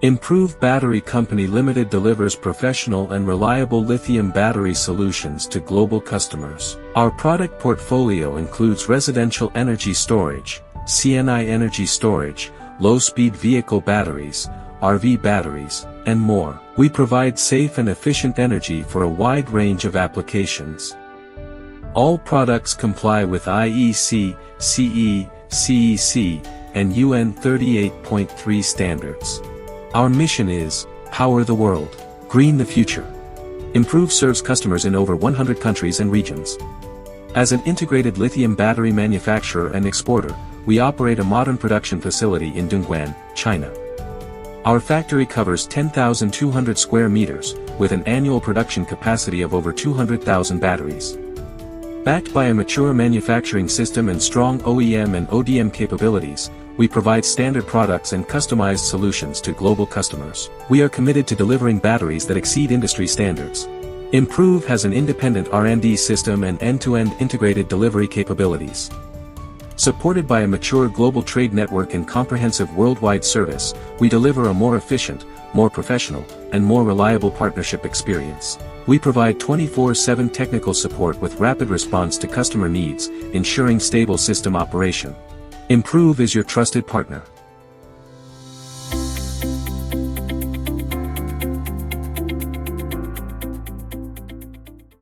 Improve Battery Company Limited delivers professional and reliable lithium battery solutions to global customers. Our product portfolio includes residential energy storage, CNI energy storage, low-speed vehicle batteries, RV batteries, and more. We provide safe and efficient energy for a wide range of applications. All products comply with IEC, CE, CEC, and UN 38.3 standards. Our mission is, power the world, green the future. Improve serves customers in over 100 countries and regions. As an integrated lithium battery manufacturer and exporter, we operate a modern production facility in Dongguan, China. Our factory covers 10,200 square meters, with an annual production capacity of over 200,000 batteries. Backed by a mature manufacturing system and strong OEM and ODM capabilities, we provide standard products and customized solutions to global customers. We are committed to delivering batteries that exceed industry standards. Improve has an independent R&D system and end-to-end integrated delivery capabilities. Supported by a mature global trade network and comprehensive worldwide service, we deliver a more efficient, more professional, and more reliable partnership experience. We provide 24/7 technical support with rapid response to customer needs, ensuring stable system operation. Improve is your trusted partner.